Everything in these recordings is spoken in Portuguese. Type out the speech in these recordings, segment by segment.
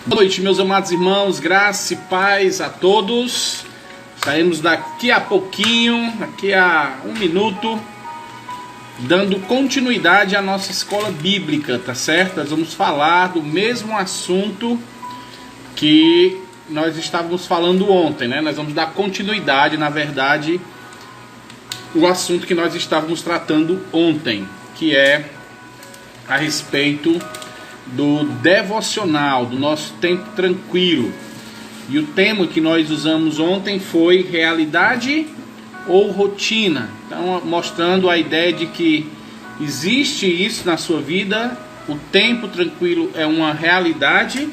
Boa noite, meus amados irmãos, graça e paz a todos. Saímos daqui a pouquinho, daqui a um minuto, dando continuidade à nossa escola bíblica, tá certo? Nós vamos falar do mesmo assunto que nós estávamos falando ontem, né? Nós vamos dar continuidade, na verdade, o assunto que nós estávamos tratando ontem, que é a respeito do devocional, do nosso tempo tranquilo. E o tema que nós usamos ontem foi realidade ou rotina. Então, mostrando a ideia de que existe isso na sua vida, o tempo tranquilo é uma realidade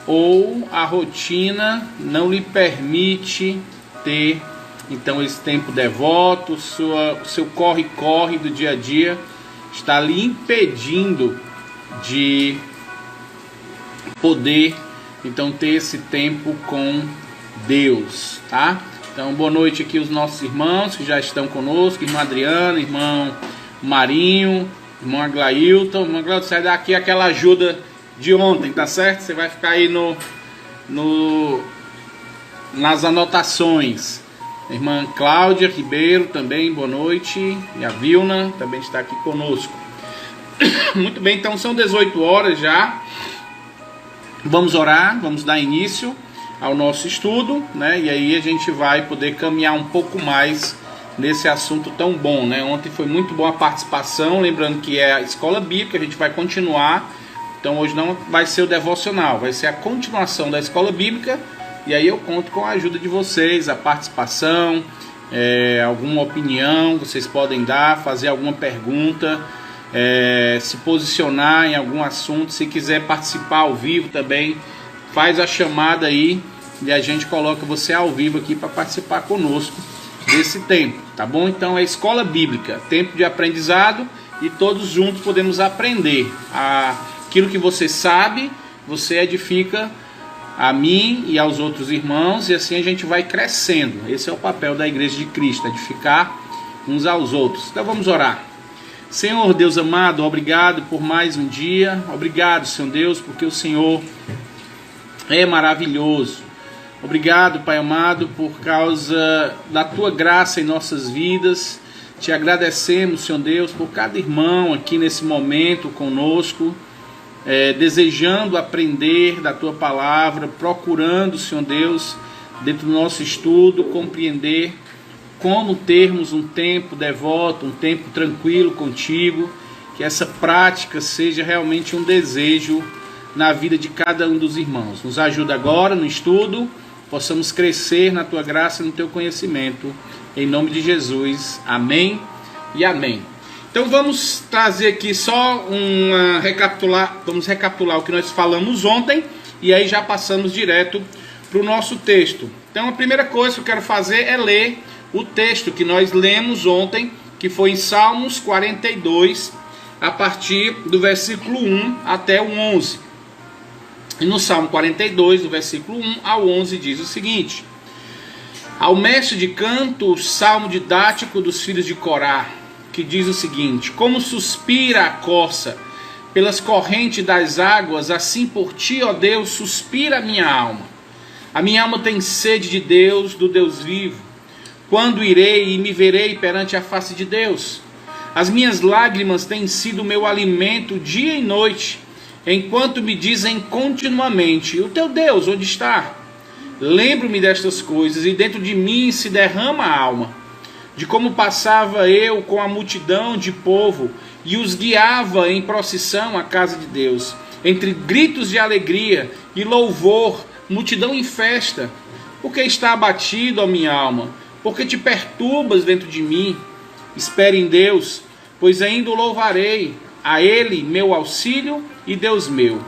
ou a rotina não lhe permite ter, então, esse tempo devoto, o seu corre-corre do dia a dia está lhe impedindo de poder, então, ter esse tempo com Deus, tá? Então, boa noite aqui os nossos irmãos que já estão conosco, irmã Adriana, irmão Marinho, irmão Aglailton. Irmão Aglailton, sai daqui aquela ajuda de ontem, tá certo? Você vai ficar aí nas anotações. Irmã Cláudia Ribeiro também, boa noite. E a Vilna também está aqui conosco. Muito bem, então são 18 horas já. Vamos orar, vamos dar início ao nosso estudo, né? E aí a gente vai poder caminhar um pouco mais nesse assunto tão bom, né? Ontem foi muito boa a participação, lembrando que é a escola bíblica, a gente vai continuar. Então hoje não vai ser o devocional, vai ser a continuação da escola bíblica. E aí eu conto com a ajuda de vocês, a participação, alguma opinião vocês podem dar, fazer alguma pergunta, se posicionar em algum assunto. Se quiser participar ao vivo também, faz a chamada aí e a gente coloca você ao vivo aqui para participar conosco desse tempo, tá bom? Então é escola bíblica, tempo de aprendizado, e todos juntos podemos aprender aquilo que você sabe, você edifica a mim e aos outros irmãos, e assim a gente vai crescendo. Esse é o papel da Igreja de Cristo, edificar uns aos outros. Então vamos orar. Senhor Deus amado, obrigado por mais um dia. Obrigado, Senhor Deus, porque o Senhor é maravilhoso. Obrigado, Pai amado, por causa da Tua graça em nossas vidas. Te agradecemos, Senhor Deus, por cada irmão aqui nesse momento conosco, desejando aprender da Tua palavra, procurando, Senhor Deus, dentro do nosso estudo, compreender como termos um tempo devoto, um tempo tranquilo contigo, que essa prática seja realmente um desejo na vida de cada um dos irmãos. Nos ajuda agora no estudo, possamos crescer na Tua graça e no Teu conhecimento, em nome de Jesus, amém e amém. Então vamos trazer aqui só vamos recapitular o que nós falamos ontem, e aí já passamos direto para o nosso texto. Então a primeira coisa que eu quero fazer é ler o texto que nós lemos ontem, que foi em Salmos 42, a partir do versículo 1 até o 11. E no Salmo 42, do versículo 1 ao 11, diz o seguinte: ao mestre de canto, o salmo didático dos filhos de Corá, que diz o seguinte: como suspira a corça pelas correntes das águas, assim por ti, ó Deus, suspira a minha alma. A minha alma tem sede de Deus, do Deus vivo. Quando irei e me verei perante a face de Deus? As minhas lágrimas têm sido o meu alimento dia e noite, enquanto me dizem continuamente: o teu Deus onde está? Lembro-me destas coisas, e dentro de mim se derrama a alma, de como passava eu com a multidão de povo e os guiava em procissão à casa de Deus, entre gritos de alegria e louvor, multidão em festa. Porque está abatido, ó minha alma? Porque te perturbas dentro de mim? Espere em Deus, pois ainda o louvarei, a Ele meu auxílio e Deus meu.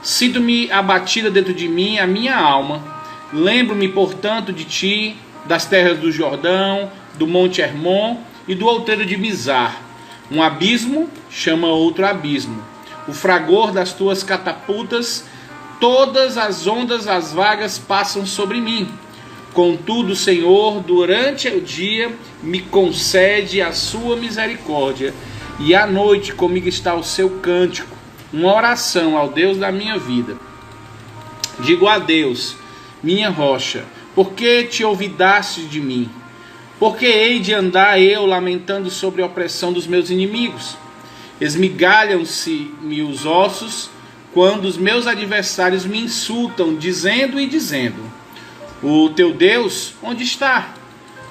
Sinto-me abatida dentro de mim a minha alma. Lembro-me, portanto, de ti, das terras do Jordão, do monte Hermon e do outeiro de Mizar. Um abismo chama outro abismo. O fragor das tuas catapultas, todas as ondas, as vagas passam sobre mim. Contudo, Senhor, durante o dia me concede a sua misericórdia, e à noite comigo está o seu cântico, uma oração ao Deus da minha vida. Digo a Deus, minha rocha, por que te olvidaste de mim? Por que hei de andar eu lamentando sobre a opressão dos meus inimigos? Esmigalham-se-me os ossos, quando os meus adversários me insultam, dizendo e dizendo: o teu Deus, onde está?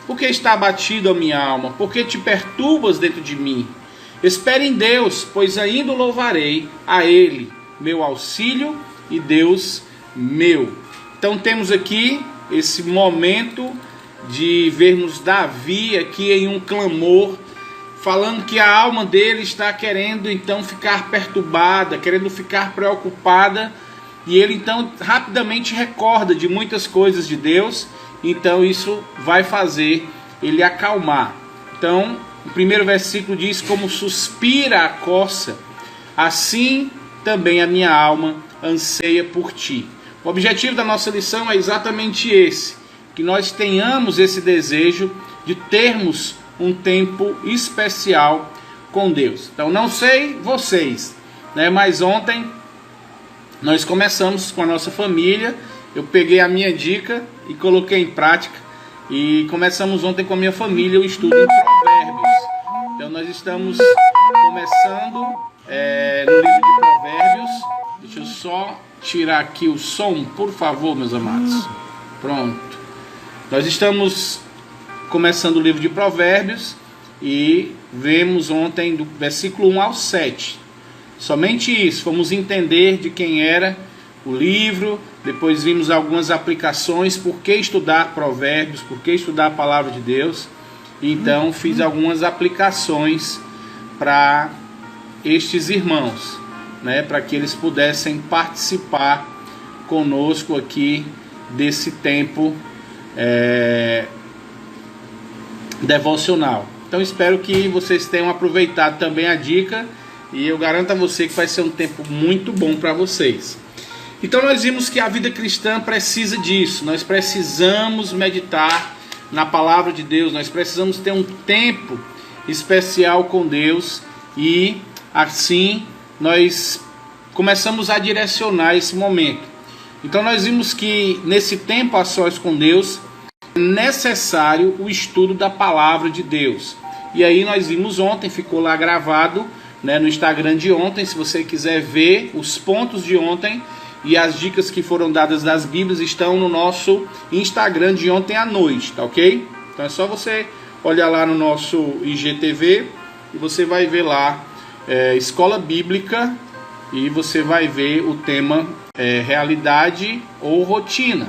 Por que está abatido a minha alma? Por que te perturbas dentro de mim? Espere em Deus, pois ainda o louvarei a Ele, meu auxílio e Deus meu. Então temos aqui esse momento de vermos Davi aqui em um clamor, falando que a alma dele está querendo então ficar perturbada, querendo ficar preocupada, e ele então rapidamente recorda de muitas coisas de Deus, então isso vai fazer ele acalmar. Então o primeiro versículo diz: como suspira a corça, assim também a minha alma anseia por ti. O objetivo da nossa lição é exatamente esse, que nós tenhamos esse desejo de termos um tempo especial com Deus. Então não sei vocês, né, mas ontem nós começamos com a nossa família, eu peguei a minha dica e coloquei em prática, e começamos ontem com a minha família o estudo em Provérbios. Então nós estamos começando no livro de Provérbios. Deixa eu só tirar aqui o som, por favor, meus amados. Pronto. Nós estamos começando o livro de Provérbios e vemos ontem do versículo 1 ao 7. Somente isso, fomos entender de quem era o livro, depois vimos algumas aplicações, por que estudar Provérbios, por que estudar a palavra de Deus. Então fiz algumas aplicações para estes irmãos, né, para que eles pudessem participar conosco aqui desse tempo devocional. Então espero que vocês tenham aproveitado também a dica, e eu garanto a você que vai ser um tempo muito bom para vocês. Então nós vimos que a vida cristã precisa disso, nós precisamos meditar na palavra de Deus, nós precisamos ter um tempo especial com Deus, e assim nós começamos a direcionar esse momento. Então nós vimos que nesse tempo a sós com Deus é necessário o estudo da palavra de Deus. E aí nós vimos ontem, ficou lá gravado, né, no Instagram de ontem, se você quiser ver os pontos de ontem e as dicas que foram dadas das Bíblias estão no nosso Instagram de ontem à noite, tá ok? Então é só você olhar lá no nosso IGTV e você vai ver lá Escola Bíblica, e você vai ver o tema realidade ou rotina,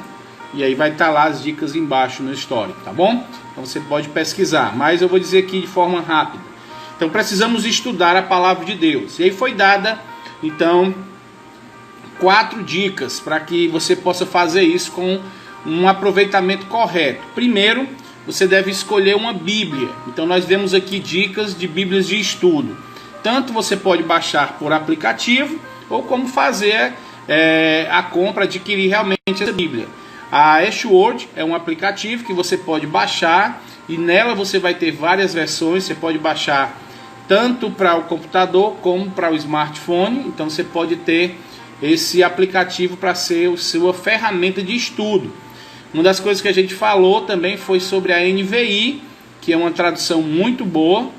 e aí vai estar lá as dicas embaixo no histórico, tá bom? Então você pode pesquisar, mas eu vou dizer aqui de forma rápida. Então precisamos estudar a palavra de Deus, e aí foi dada então 4 dicas para que você possa fazer isso com um aproveitamento correto. Primeiro, você deve escolher uma Bíblia. Então nós demos aqui dicas de Bíblias de estudo. Tanto você pode baixar por aplicativo, ou como fazer a compra, adquirir realmente essa Bíblia. A Ashword é um aplicativo que você pode baixar, e nela você vai ter várias versões. Você pode baixar tanto para o computador como para o smartphone. Então você pode ter esse aplicativo para ser a sua ferramenta de estudo. Uma das coisas que a gente falou também foi sobre a NVI, que é uma tradução muito boa,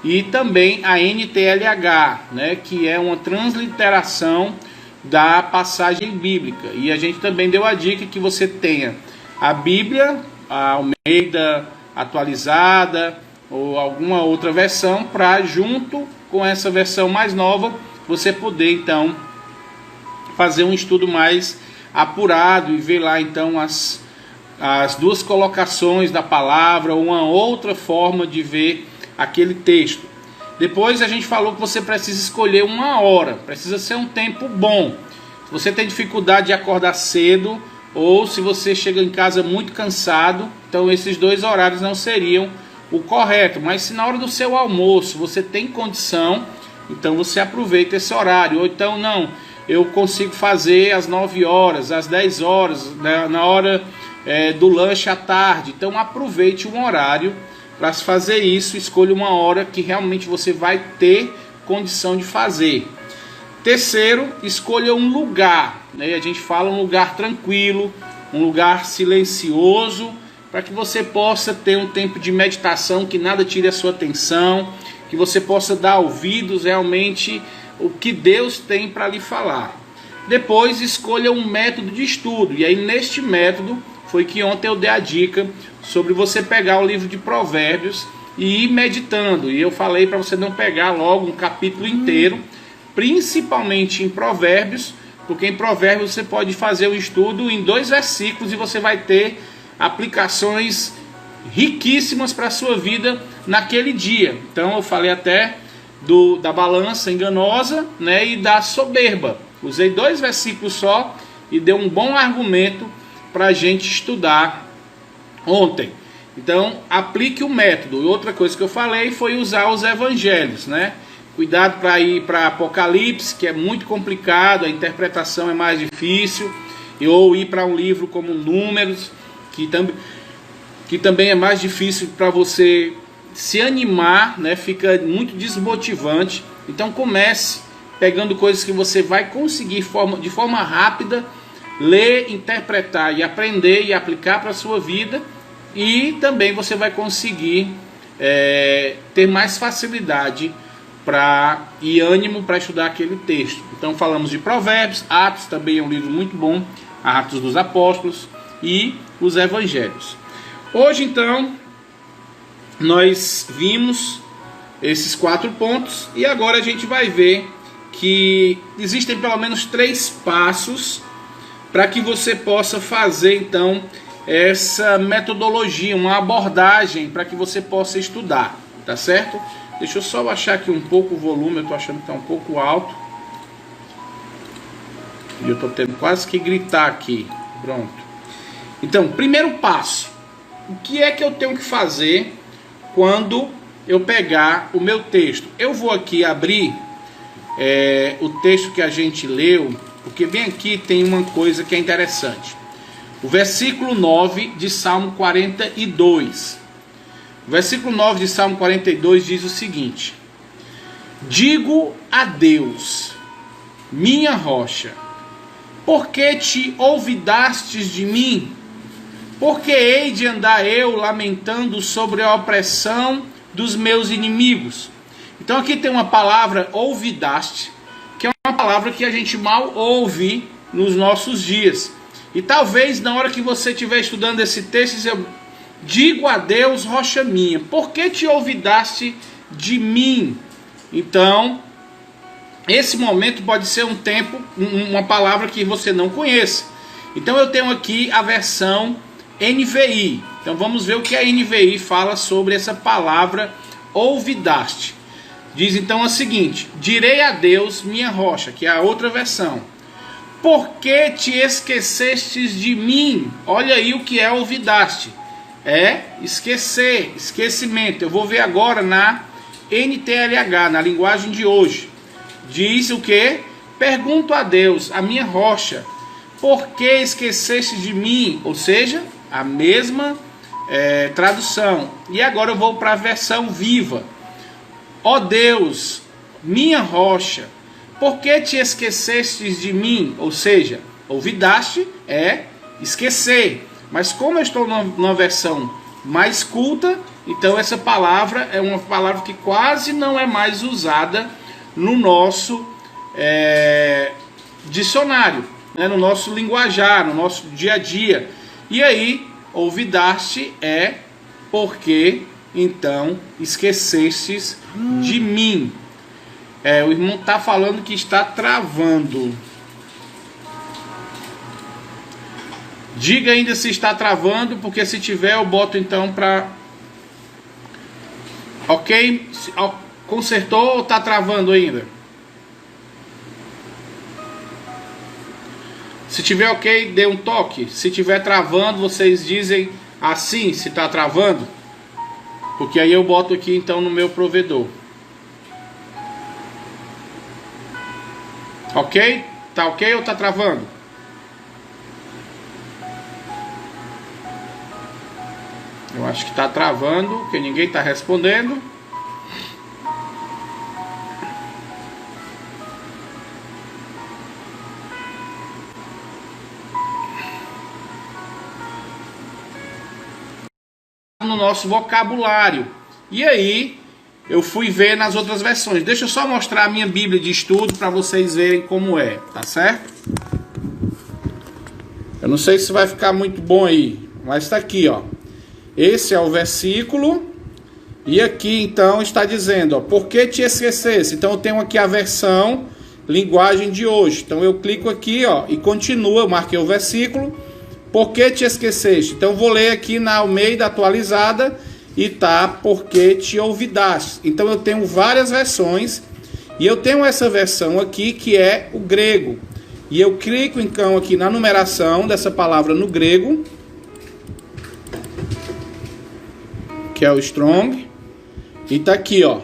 e também a NTLH, né, que é uma transliteração da passagem bíblica. E a gente também deu a dica que você tenha a Bíblia, a Almeida atualizada ou alguma outra versão, para junto com essa versão mais nova você poder então fazer um estudo mais apurado e ver lá então as duas colocações da palavra, ou uma outra forma de ver aquele texto. Depois a gente falou que você precisa escolher uma hora, precisa ser um tempo bom. Se você tem dificuldade de acordar cedo, ou se você chega em casa muito cansado, então esses 2 horários não seriam o correto. Mas se na hora do seu almoço você tem condição, então você aproveita esse horário. Ou então não, eu consigo fazer às 9 horas, às 10 horas, na hora do lanche à tarde. Então aproveite um horário para se fazer isso. Escolha uma hora que realmente você vai ter condição de fazer. Terceiro, escolha um lugar, né? A gente fala um lugar tranquilo, um lugar silencioso, para que você possa ter um tempo de meditação, que nada tire a sua atenção, que você possa dar ouvidos realmente o que Deus tem para lhe falar. Depois, escolha um método de estudo, e aí neste método foi que ontem eu dei a dica sobre você pegar o livro de Provérbios e ir meditando, e eu falei para você não pegar logo um capítulo inteiro, principalmente em Provérbios, porque em Provérbios você pode fazer o estudo em 2 versículos e você vai ter aplicações riquíssimas para a sua vida naquele dia. Então eu falei até da balança enganosa, né, e da soberba. Usei 2 versículos só e deu um bom argumento para a gente estudar ontem. Então aplique o método. E outra coisa que eu falei foi usar os evangelhos, né? Cuidado para ir para Apocalipse, que é muito complicado, a interpretação é mais difícil, ou ir para um livro como Números, que também é mais difícil para você se animar, né? Fica muito desmotivante. Então comece pegando coisas que você vai conseguir de forma rápida ler, interpretar e aprender e aplicar para a sua vida, e também você vai conseguir ter mais facilidade e ânimo para estudar aquele texto. Então falamos de Provérbios, Atos também é um livro muito bom, Atos dos Apóstolos e os Evangelhos. Hoje então nós vimos esses 4 pontos e agora a gente vai ver que existem pelo menos 3 passos para que você possa fazer então essa metodologia, uma abordagem para que você possa estudar, tá certo? Deixa eu só baixar aqui um pouco o volume, eu estou achando que está um pouco alto. E eu estou tendo quase que gritar aqui. Pronto. Então, primeiro passo. O que é que eu tenho que fazer quando eu pegar o meu texto? Eu vou aqui abrir o texto que a gente leu, porque bem aqui tem uma coisa que é interessante. O versículo 9 de Salmo 42. O versículo 9 de Salmo 42 diz o seguinte: digo a Deus, minha rocha, por que te olvidastes de mim? Por que hei de andar eu lamentando sobre a opressão dos meus inimigos? Então aqui tem uma palavra, olvidaste, que é uma palavra que a gente mal ouve nos nossos dias. E talvez na hora que você estiver estudando esse texto, eu digo a Deus, rocha minha, por que te olvidaste de mim? Então, esse momento pode ser um tempo, uma palavra que você não conheça. Então eu tenho aqui a versão NVI. Então vamos ver o que a NVI fala sobre essa palavra olvidaste. Diz então o seguinte: direi a Deus, minha rocha, que é a outra versão. Por que te esquecestes de mim? Olha aí o que é olvidaste. É esquecer, esquecimento. Eu vou ver agora na NTLH, na linguagem de hoje. Diz o que? Pergunto a Deus, a minha rocha, por que esqueceste de mim? Ou seja, a mesma tradução. E agora eu vou para a versão viva. Ó Deus, minha rocha, por que te esquecestes de mim? Ou seja, olvidaste é esquecer. Mas como eu estou numa versão mais culta, então essa palavra é uma palavra que quase não é mais usada no nosso dicionário, né, no nosso linguajar, no nosso dia a dia. E aí, olvidaste é porque então esquecestes de mim. O irmão está falando que está travando. Diga ainda se está travando, porque se tiver eu boto então para... Ok? Consertou ou está travando ainda? Se tiver ok, dê um toque. Se tiver travando, vocês dizem assim, se está travando. Porque aí eu boto aqui então no meu provedor. Ok? Tá ok ou tá travando? Eu acho que tá travando, porque ninguém tá respondendo. no nosso vocabulário. E aí eu fui ver nas outras versões. Deixa eu só mostrar a minha Bíblia de estudo para vocês verem como é, tá certo? Eu não sei se vai ficar muito bom aí, mas está aqui, ó. Esse é o versículo. E aqui então está dizendo, ó, por que te esquecesse? Então eu tenho aqui a versão linguagem de hoje. Então eu clico aqui, ó, e continua, eu marquei o versículo. Por que te esqueceste? Então eu vou ler aqui na Almeida atualizada e tá, por que te olvidaste? Então eu tenho várias versões e eu tenho essa versão aqui que é o grego. E eu clico então aqui na numeração dessa palavra no grego, que é o Strong, e tá aqui, ó.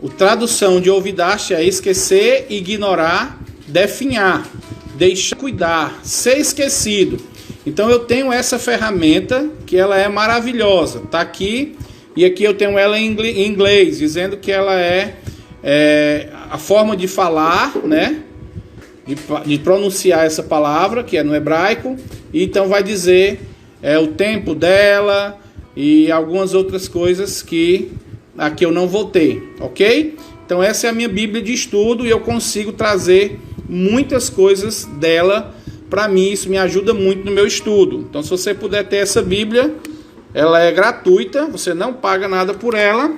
O tradução de olvidaste é esquecer, ignorar, definhar, deixar, cuidar, ser esquecido. Então eu tenho essa ferramenta que ela é maravilhosa. Tá aqui e aqui eu tenho ela em inglês, dizendo que ela é a forma de falar, né? De pronunciar essa palavra, que é no hebraico. E então vai dizer o tempo dela e algumas outras coisas que aqui eu não vou ter, ok? Então essa é a minha Bíblia de estudo e eu consigo trazer muitas coisas dela para mim. Isso me ajuda muito no meu estudo. Então se você puder ter essa Bíblia, ela é gratuita, você não paga nada por ela,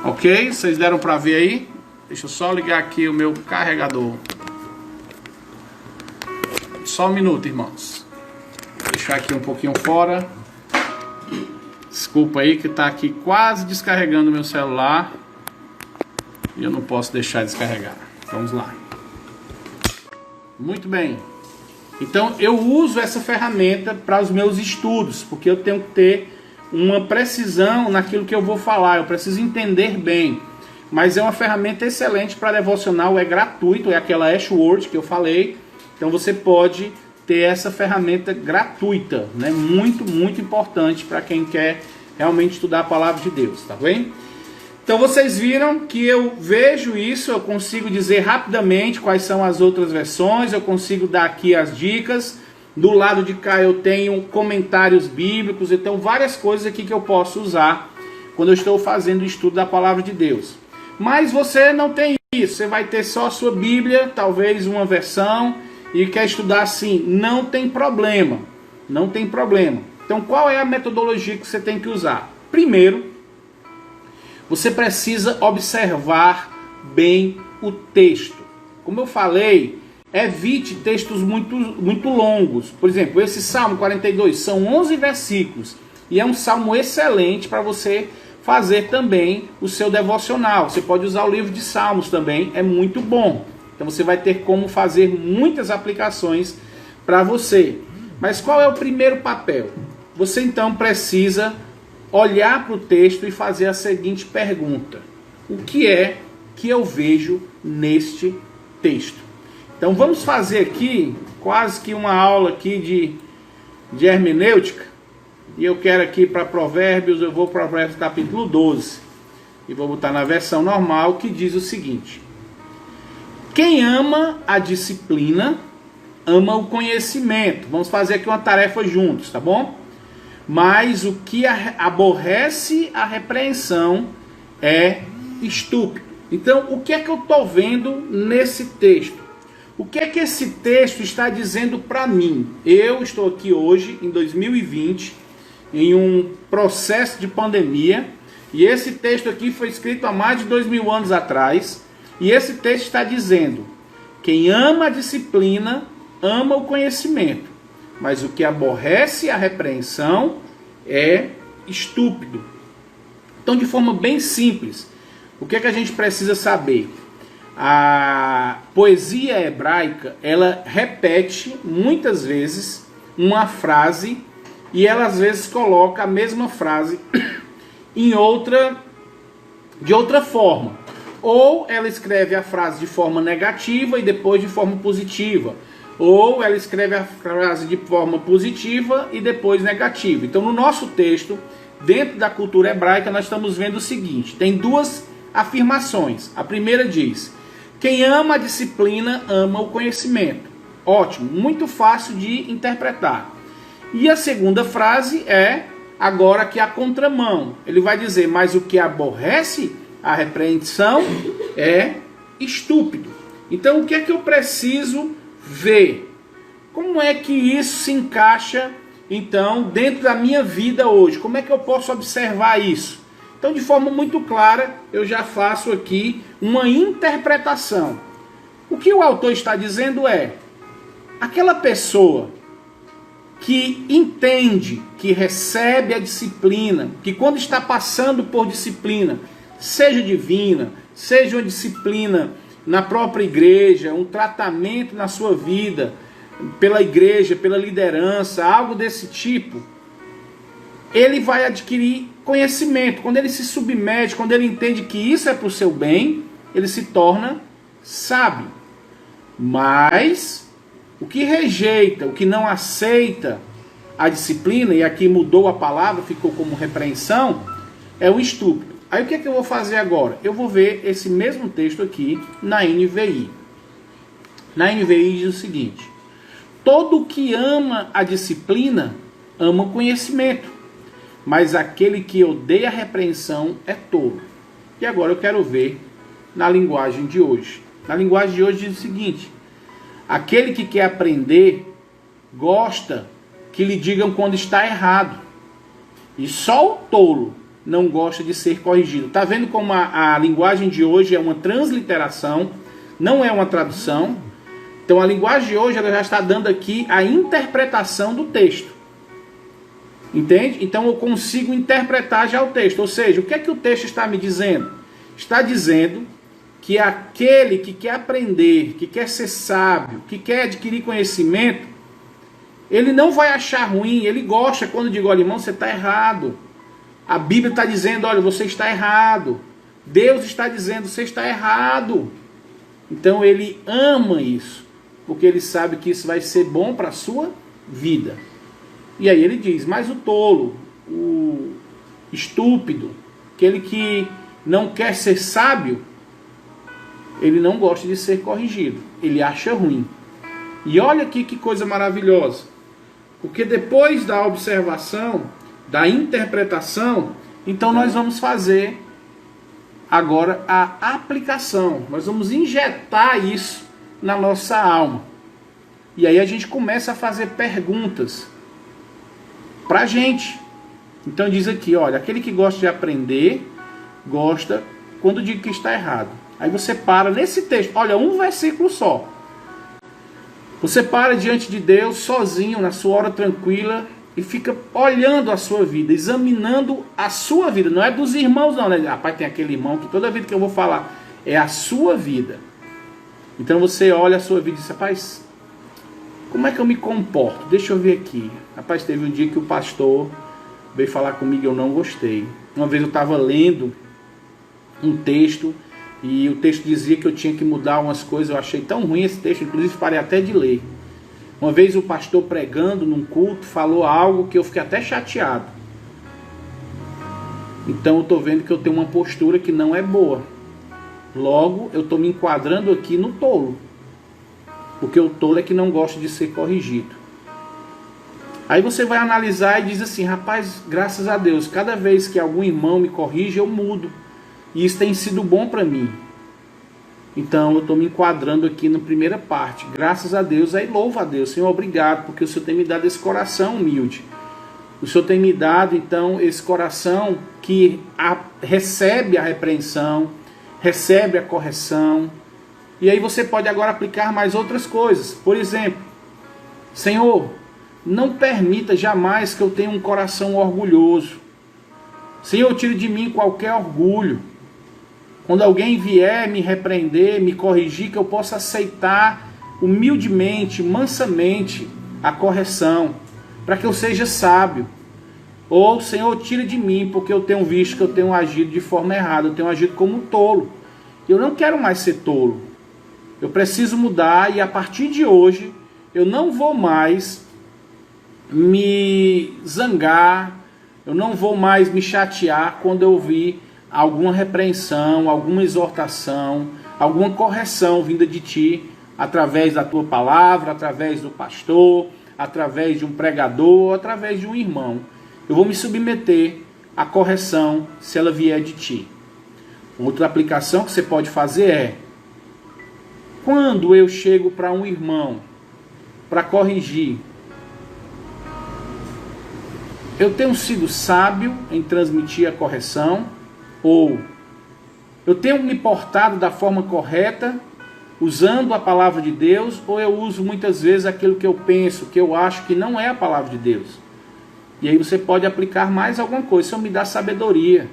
ok? Vocês deram para ver aí? Deixa eu só ligar aqui o meu carregador. Só um minuto, irmãos. Vou deixar aqui um pouquinho fora. Desculpa aí que está aqui quase descarregando o meu celular e eu não posso deixar descarregar. Vamos lá. Muito bem. Então eu uso essa ferramenta para os meus estudos, porque eu tenho que ter uma precisão naquilo que eu vou falar. Eu preciso entender bem. Mas é uma ferramenta excelente para devocional, é gratuito, é aquela Ash Word que eu falei. Então você pode ter essa ferramenta gratuita, né? Muito, muito importante para quem quer realmente estudar a palavra de Deus, tá bem? Então vocês viram que eu vejo isso, eu consigo dizer rapidamente quais são as outras versões, eu consigo dar aqui as dicas. Do lado de cá eu tenho comentários bíblicos, eu tenho várias coisas aqui que eu posso usar quando eu estou fazendo o estudo da palavra de Deus. Mas você não tem isso, você vai ter só a sua Bíblia, talvez uma versão, e quer estudar assim, não tem problema, não tem problema. Então qual é a metodologia que você tem que usar? Primeiro, você precisa observar bem o texto. Como eu falei, evite textos muito longos. Por exemplo, esse Salmo 42 são 11 versículos, e é um salmo excelente para você fazer também o seu devocional. Você pode usar o livro de Salmos também, é muito bom. Então você vai ter como fazer muitas aplicações para você. Mas qual é o primeiro papel? Você então precisa olhar para o texto e fazer a seguinte pergunta: o que é que eu vejo neste texto? Então vamos fazer aqui quase que uma aula aqui de hermenêutica. E eu quero aqui para Provérbios, eu vou para Provérbios capítulo 12. E vou botar na versão normal, que diz o seguinte: quem ama a disciplina, ama o conhecimento. Vamos fazer aqui uma tarefa juntos, tá bom? Mas o que aborrece a repreensão é estúpido. Então, o que é que eu estou vendo nesse texto? O que é que esse texto está dizendo para mim? Eu estou aqui hoje, em 2020, em um processo de pandemia, e esse texto aqui foi escrito há mais de 2000 anos atrás, e esse texto está dizendo: quem ama a disciplina, ama o conhecimento, mas o que aborrece a repreensão é estúpido. Então, de forma bem simples, o que é que a gente precisa saber? A poesia hebraica, ela repete muitas vezes uma frase, e ela às vezes coloca a mesma frase de outra forma. Ou ela escreve a frase de forma negativa e depois de forma positiva. Ou ela escreve a frase de forma positiva e depois negativa. Então no nosso texto, dentro da cultura hebraica, nós estamos vendo o seguinte: tem duas afirmações. A primeira diz: quem ama a disciplina, ama o conhecimento. Ótimo, muito fácil de interpretar. E a segunda frase é agora que a contramão. Ele vai dizer, mas o que aborrece a repreensão é estúpido. Então o que é que eu preciso ver? Como é que isso se encaixa então dentro da minha vida hoje? Como é que eu posso observar isso? Então, de forma muito clara, eu já faço aqui uma interpretação. O que o autor está dizendo é: aquela pessoa que entende, que recebe a disciplina, que quando está passando por disciplina, seja divina, seja uma disciplina na própria igreja, um tratamento na sua vida, pela igreja, pela liderança, algo desse tipo, ele vai adquirir conhecimento. Quando ele se submete, quando ele entende que isso é para o seu bem, ele se torna sábio. Mas o que rejeita, o que não aceita a disciplina, e aqui mudou a palavra, ficou como repreensão, é o estúpido. Aí o que é que eu vou fazer agora? Eu vou ver esse mesmo texto aqui na NVI. Na NVI diz o seguinte: todo que ama a disciplina, ama o conhecimento, mas aquele que odeia a repreensão é tolo. E agora eu quero ver na linguagem de hoje. Na linguagem de hoje diz o seguinte: aquele que quer aprender, gosta que lhe digam quando está errado. E só o tolo não gosta de ser corrigido. Está vendo como a linguagem de hoje é uma transliteração, não é uma tradução? Então a linguagem de hoje ela já está dando aqui a interpretação do texto. Entende? Então eu consigo interpretar já o texto. Ou seja, o que é que o texto está me dizendo? Está dizendo que aquele que quer aprender, que quer ser sábio, que quer adquirir conhecimento, ele não vai achar ruim, ele gosta quando digo, olha, irmão, você está errado. A Bíblia está dizendo, olha, você está errado. Deus está dizendo, você está errado. Então ele ama isso, porque ele sabe que isso vai ser bom para a sua vida. E aí ele diz, mas o tolo, o estúpido, aquele que não quer ser sábio, ele não gosta de ser corrigido, ele acha ruim. E olha aqui que coisa maravilhosa, porque depois da observação, da interpretação, então nós vamos fazer agora a aplicação, nós vamos injetar isso na nossa alma. E aí a gente começa a fazer perguntas para a gente. Então diz aqui, olha, aquele que gosta de aprender, gosta quando diz que está errado. Aí você para nesse texto, olha, um versículo só. Você para diante de Deus, sozinho, na sua hora tranquila, e fica olhando a sua vida, examinando a sua vida. Não é dos irmãos não, né? Rapaz, tem aquele irmão que toda vida que eu vou falar, é a sua vida. Então você olha a sua vida e diz, rapaz, como é que eu me comporto? Deixa eu ver aqui. Rapaz, teve um dia que o pastor veio falar comigo e eu não gostei. Uma vez eu estava lendo um texto e o texto dizia que eu tinha que mudar umas coisas. Eu achei tão ruim esse texto, inclusive parei até de ler. Uma vez o pastor pregando num culto falou algo que eu fiquei até chateado. Então eu estou vendo que eu tenho uma postura que não é boa. Logo eu estou me enquadrando aqui no tolo. Porque o tolo é que não gosta de ser corrigido. Aí você vai analisar e diz assim, rapaz, graças a Deus, cada vez que algum irmão me corrige, eu mudo. E isso tem sido bom para mim. Então eu estou me enquadrando aqui na primeira parte. Graças a Deus, aí louvo a Deus. Senhor, obrigado, porque o Senhor tem me dado esse coração humilde. O Senhor tem me dado, então, esse coração que recebe a repreensão, recebe a correção. E aí você pode agora aplicar mais outras coisas. Por exemplo, Senhor, não permita jamais que eu tenha um coração orgulhoso. Senhor, tire de mim qualquer orgulho. Quando alguém vier me repreender, me corrigir, que eu possa aceitar humildemente, mansamente a correção, para que eu seja sábio. Ou, Senhor, tire de mim, porque eu tenho visto que eu tenho agido de forma errada, eu tenho agido como um tolo. Eu não quero mais ser tolo. Eu preciso mudar e a partir de hoje eu não vou mais me zangar, eu não vou mais me chatear quando eu ouvir alguma repreensão, alguma exortação, alguma correção vinda de ti, através da tua palavra, através do pastor, através de um pregador ou através de um irmão. Eu vou me submeter à correção se ela vier de ti. Outra aplicação que você pode fazer é: quando eu chego para um irmão para corrigir, eu tenho sido sábio em transmitir a correção? Ou eu tenho me portado da forma correta, usando a palavra de Deus? Ou eu uso muitas vezes aquilo que eu penso, que eu acho que não é a palavra de Deus? E aí você pode aplicar mais alguma coisa. Isso me dá sabedoria,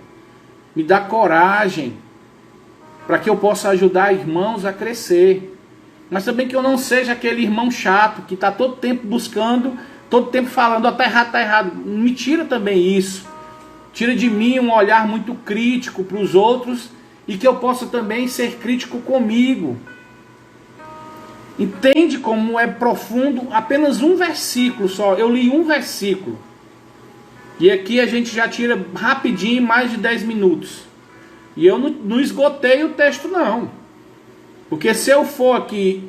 me dá coragem, para que eu possa ajudar irmãos a crescer. Mas também que eu não seja aquele irmão chato que está todo tempo buscando, todo tempo falando: está errado, está errado. Me tira também isso. Tira de mim um olhar muito crítico para os outros, e que eu possa também ser crítico comigo. Entende como é profundo? Apenas um versículo só. Eu li um versículo. E aqui a gente já tira rapidinho, mais de 10 minutos. E eu não esgotei o texto não. Porque se eu for aqui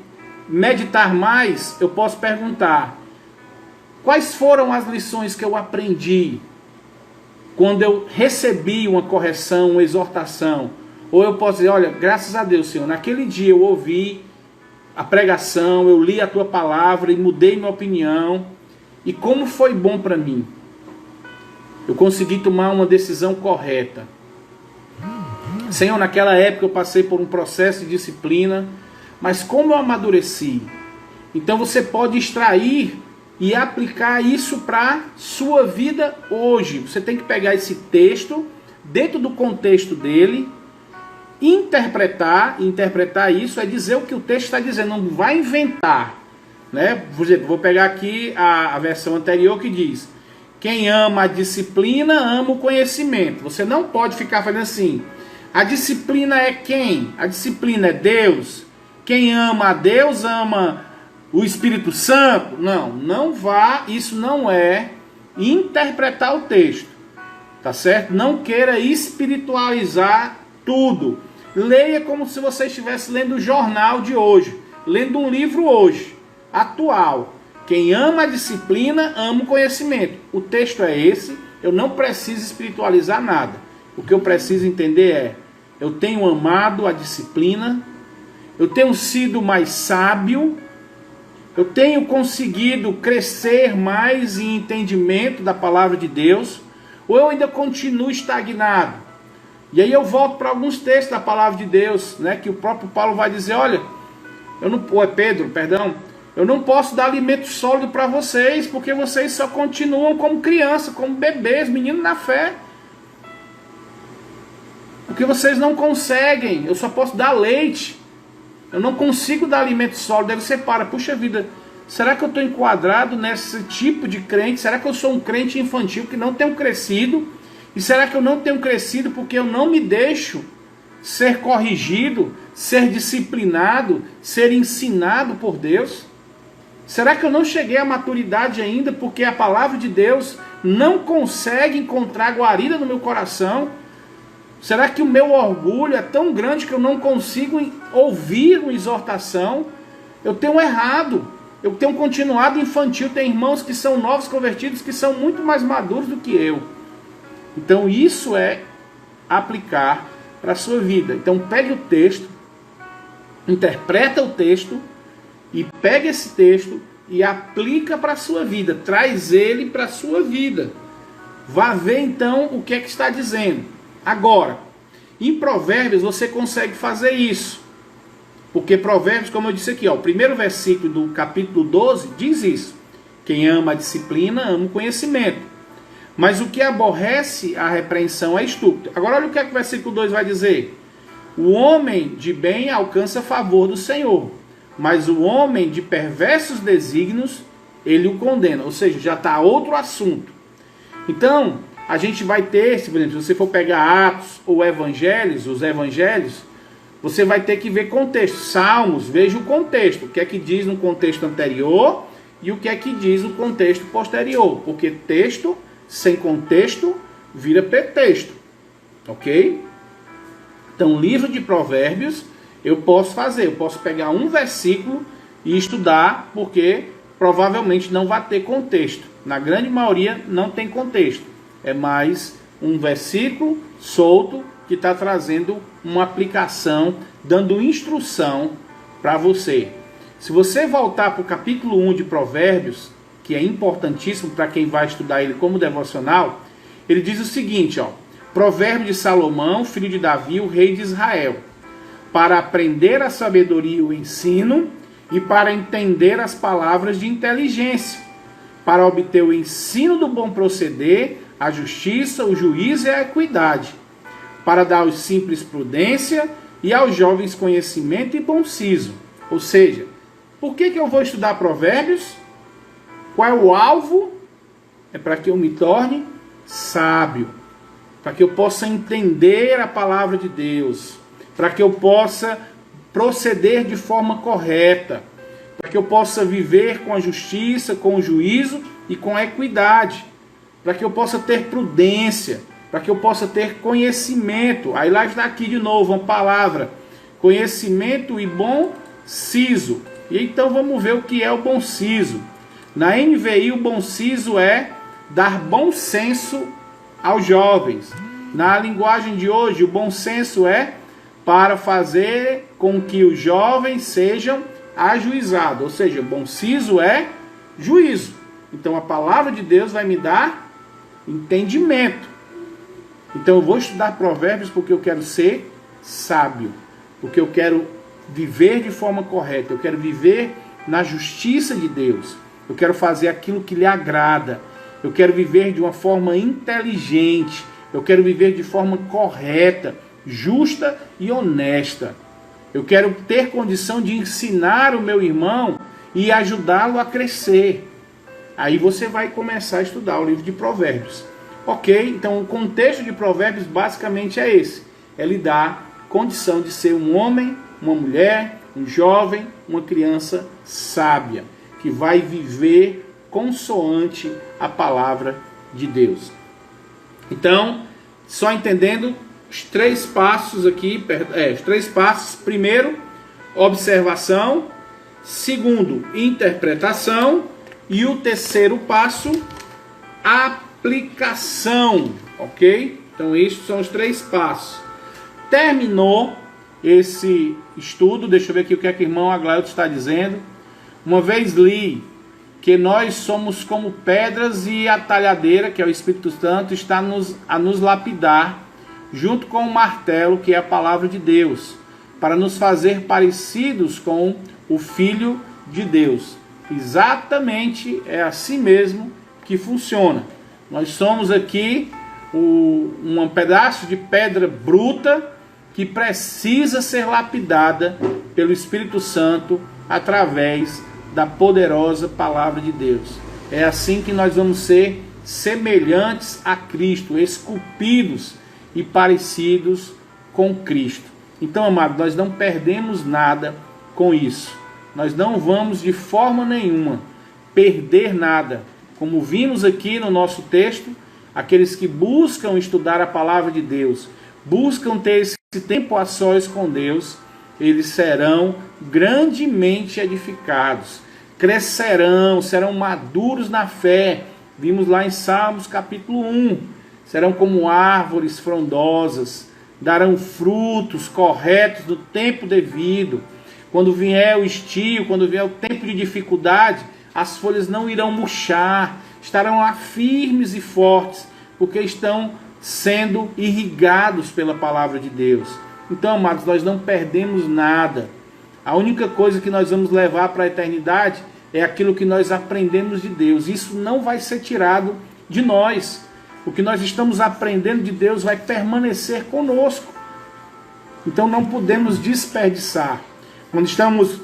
meditar mais, eu posso perguntar: quais foram as lições que eu aprendi quando eu recebi uma correção, uma exortação? Ou eu posso dizer: olha, graças a Deus, Senhor, naquele dia eu ouvi a pregação, eu li a tua palavra e mudei minha opinião. E como foi bom para mim. Eu consegui tomar uma decisão correta. Senhor, naquela época eu passei por um processo de disciplina, mas como eu amadureci. Então você pode extrair e aplicar isso para a sua vida hoje. Você tem que pegar esse texto, dentro do contexto dele, interpretar isso é dizer o que o texto está dizendo, não vai inventar, né? Por exemplo, vou pegar aqui a versão anterior que diz: quem ama a disciplina, ama o conhecimento. Você não pode ficar fazendo assim: a disciplina é quem? A disciplina é Deus. Quem ama a Deus ama o Espírito Santo. Não vá, isso não é interpretar o texto, tá certo? Não queira espiritualizar tudo. Leia como se você estivesse lendo o jornal de hoje, lendo um livro hoje, atual. Quem ama a disciplina, ama o conhecimento. O texto é esse, eu não preciso espiritualizar nada. O que eu preciso entender é: eu tenho amado a disciplina, eu tenho sido mais sábio, eu tenho conseguido crescer mais em entendimento da palavra de Deus, ou eu ainda continuo estagnado? E aí eu volto para alguns textos da palavra de Deus, né, que o próprio Paulo vai dizer: olha, Pedro, eu não posso dar alimento sólido para vocês, porque vocês só continuam como criança, como bebês, meninos na fé. Porque vocês não conseguem, eu só posso dar leite. Eu não consigo dar alimento sólido. Aí você para: puxa vida, será que eu estou enquadrado nesse tipo de crente? Será que eu sou um crente infantil que não tenho crescido? E será que eu não tenho crescido porque eu não me deixo ser corrigido, ser disciplinado, ser ensinado por Deus? Será que eu não cheguei à maturidade ainda porque a palavra de Deus não consegue encontrar guarida no meu coração? Será que o meu orgulho é tão grande que eu não consigo ouvir uma exortação? Eu tenho errado, eu tenho continuado infantil. Tem irmãos que são novos convertidos que são muito mais maduros do que eu. Então isso é aplicar para a sua vida. Então pegue o texto, interpreta o texto e pega esse texto e aplica para a sua vida. Traz ele para a sua vida. Vá ver então o que é que está dizendo. Agora, em Provérbios você consegue fazer isso. Porque Provérbios, como eu disse aqui, o primeiro versículo do capítulo 12 diz isso: quem ama a disciplina, ama o conhecimento. Mas o que aborrece a repreensão é estúpido. Agora olha o que o versículo 2 vai dizer: o homem de bem alcança favor do Senhor, mas o homem de perversos desígnios, ele o condena. Ou seja, já está outro assunto. Então, a gente vai ter, por exemplo, se você for pegar Atos ou Evangelhos, os Evangelhos, você vai ter que ver contexto. Salmos, veja o contexto. O que é que diz no contexto anterior e o que é que diz no contexto posterior. Porque texto sem contexto vira pretexto. Ok? Então, livro de Provérbios, eu posso pegar um versículo e estudar, porque provavelmente não vai ter contexto. Na grande maioria não tem contexto. É mais um versículo solto que está trazendo uma aplicação, dando instrução para você. Se você voltar para o capítulo 1 de Provérbios, que é importantíssimo para quem vai estudar ele como devocional, ele diz o seguinte, ó: Provérbio de Salomão, filho de Davi, o rei de Israel, para aprender a sabedoria e o ensino, e para entender as palavras de inteligência, para obter o ensino do bom proceder, a justiça, o juízo e a equidade, para dar aos simples prudência e aos jovens conhecimento e bom siso. Ou seja, por que eu vou estudar Provérbios? Qual é o alvo? É para que eu me torne sábio, para que eu possa entender a palavra de Deus, para que eu possa proceder de forma correta, para que eu possa viver com a justiça, com o juízo e com a equidade, para que eu possa ter prudência, para que eu possa ter conhecimento. Aí lá está aqui de novo uma palavra: conhecimento e bom siso. E então vamos ver o que é o bom siso. Na NVI, o bom siso é dar bom senso aos jovens. Na linguagem de hoje, o bom senso é para fazer com que os jovens sejam ajuizados. Ou seja, bom siso é juízo. Então a palavra de Deus vai me dar entendimento. Então eu vou estudar Provérbios porque eu quero ser sábio, porque eu quero viver de forma correta, eu quero viver na justiça de Deus, eu quero fazer aquilo que lhe agrada, eu quero viver de uma forma inteligente, eu quero viver de forma correta, justa e honesta. Eu quero ter condição de ensinar o meu irmão e ajudá-lo a crescer. Aí você vai começar a estudar o livro de Provérbios. Ok? Então o contexto de Provérbios basicamente é esse. É lhe dar condição de ser um homem, uma mulher, um jovem, uma criança sábia, que vai viver consoante a palavra de Deus. Então, só entendendo os 3 passos aqui, os 3 passos. Primeiro, observação. Segundo, interpretação. E o terceiro passo, aplicação. Ok? Então, estes são os 3 passos. Terminou esse estudo. Deixa eu ver aqui o que é que o irmão Aglailton está dizendo. Uma vez li que nós somos como pedras e a talhadeira, que é o Espírito Santo, está a nos lapidar, junto com o martelo, que é a palavra de Deus, para nos fazer parecidos com o Filho de Deus. Exatamente, é assim mesmo que funciona. Nós somos aqui um pedaço de pedra bruta que precisa ser lapidada pelo Espírito Santo através da poderosa palavra de Deus. É assim que nós vamos ser semelhantes a Cristo, esculpidos e parecidos com Cristo. Então, amado, nós não perdemos nada com isso. Nós não vamos de forma nenhuma perder nada. Como vimos aqui no nosso texto, aqueles que buscam estudar a palavra de Deus, buscam ter esse tempo a sós com Deus, eles serão grandemente edificados, crescerão, serão maduros na fé. Vimos lá em Salmos capítulo 1. Serão como árvores frondosas, darão frutos corretos no tempo devido. Quando vier o estio, quando vier o tempo de dificuldade, as folhas não irão murchar, estarão lá firmes e fortes, porque estão sendo irrigados pela palavra de Deus. Então, amados, nós não perdemos nada. A única coisa que nós vamos levar para a eternidade é aquilo que nós aprendemos de Deus. Isso não vai ser tirado de nós. O que nós estamos aprendendo de Deus vai permanecer conosco. Então não podemos desperdiçar. Quando estamos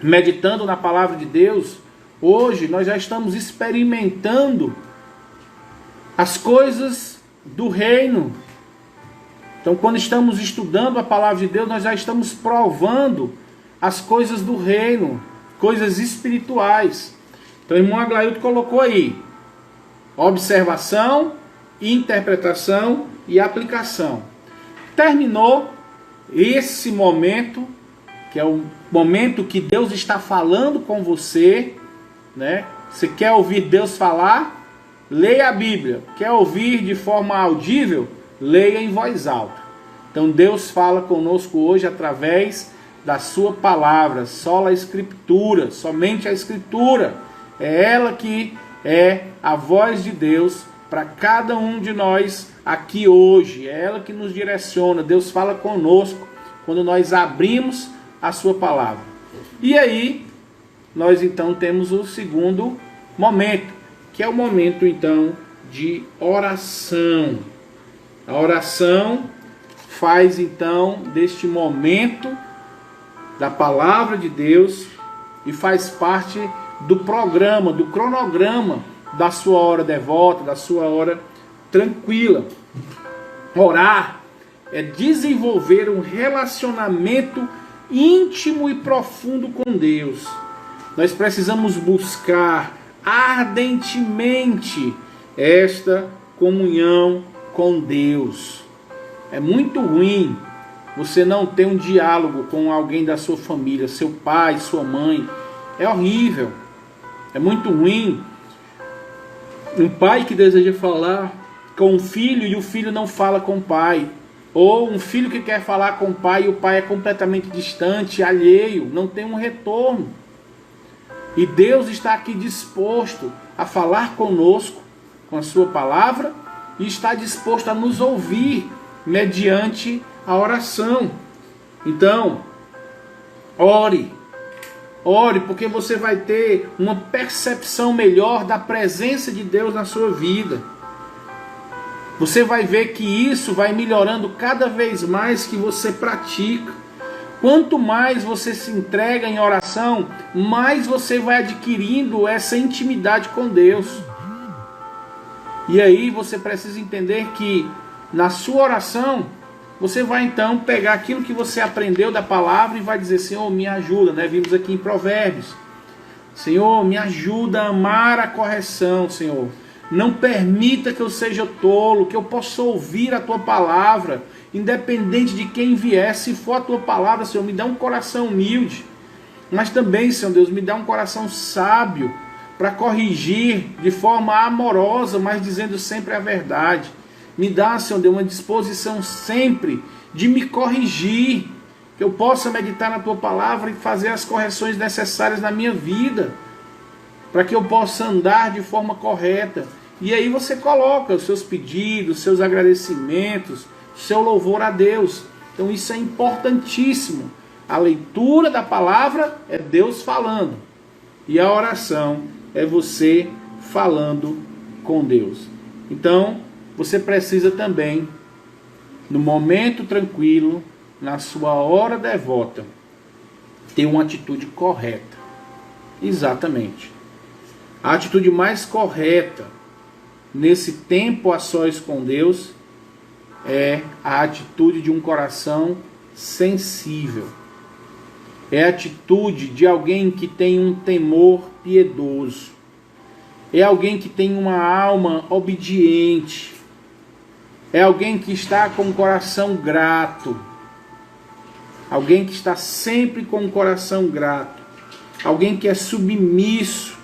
meditando na palavra de Deus, hoje nós já estamos experimentando as coisas do reino. Então, quando estamos estudando a palavra de Deus, nós já estamos provando as coisas do reino, coisas espirituais. Então, o irmão Aglailton colocou aí: observação, interpretação e aplicação. Terminou esse momento que é o momento que Deus está falando com você, né? Você quer ouvir Deus falar? Leia a Bíblia. Quer ouvir de forma audível? Leia em voz alta. Então Deus fala conosco hoje através da sua palavra, sola a Escritura, somente a Escritura. É ela que é a voz de Deus para cada um de nós aqui hoje. É ela que nos direciona. Deus fala conosco quando nós abrimos a sua palavra. E aí, nós então temos o segundo momento, que é o momento então de oração. A oração faz então deste momento da palavra de Deus e faz parte do programa, do cronograma da sua hora devota, da sua hora tranquila. Orar é desenvolver um relacionamento íntimo e profundo com Deus. Nós precisamos buscar ardentemente esta comunhão com Deus. É muito ruim você não ter um diálogo com alguém da sua família, seu pai, sua mãe. É horrível. É muito ruim um pai que deseja falar com o filho e o filho não fala com o pai. Ou um filho que quer falar com o pai e o pai é completamente distante, alheio, não tem um retorno. E Deus está aqui disposto a falar conosco com a sua palavra e está disposto a nos ouvir mediante a oração. Então, ore. Ore, porque você vai ter uma percepção melhor da presença de Deus na sua vida. Você vai ver que isso vai melhorando cada vez mais que você pratica. Quanto mais você se entrega em oração, mais você vai adquirindo essa intimidade com Deus. E aí você precisa entender que na sua oração, você vai então pegar aquilo que você aprendeu da palavra e vai dizer: Senhor, me ajuda, né? Vimos aqui em Provérbios. Senhor, me ajuda a amar a correção, Senhor. Não permita que eu seja tolo, que eu possa ouvir a Tua palavra, independente de quem vier. Se for a Tua palavra, Senhor, me dá um coração humilde. Mas também, Senhor Deus, me dá um coração sábio para corrigir de forma amorosa, mas dizendo sempre a verdade. Me dá, Senhor Deus, uma disposição sempre de me corrigir, que eu possa meditar na Tua palavra e fazer as correções necessárias na minha vida, para que eu possa andar de forma correta. E aí você coloca os seus pedidos, os seus agradecimentos, o seu louvor a Deus. Então isso é importantíssimo. A leitura da palavra é Deus falando. E a oração é você falando com Deus. Então, você precisa também, no momento tranquilo, na sua hora devota, ter uma atitude correta. Exatamente. A atitude mais correta nesse tempo a sós com Deus é a atitude de um coração sensível. É a atitude de alguém que tem um temor piedoso. É alguém que tem uma alma obediente. É alguém que está com o coração grato. Alguém que está sempre com o coração grato. Alguém que é submisso.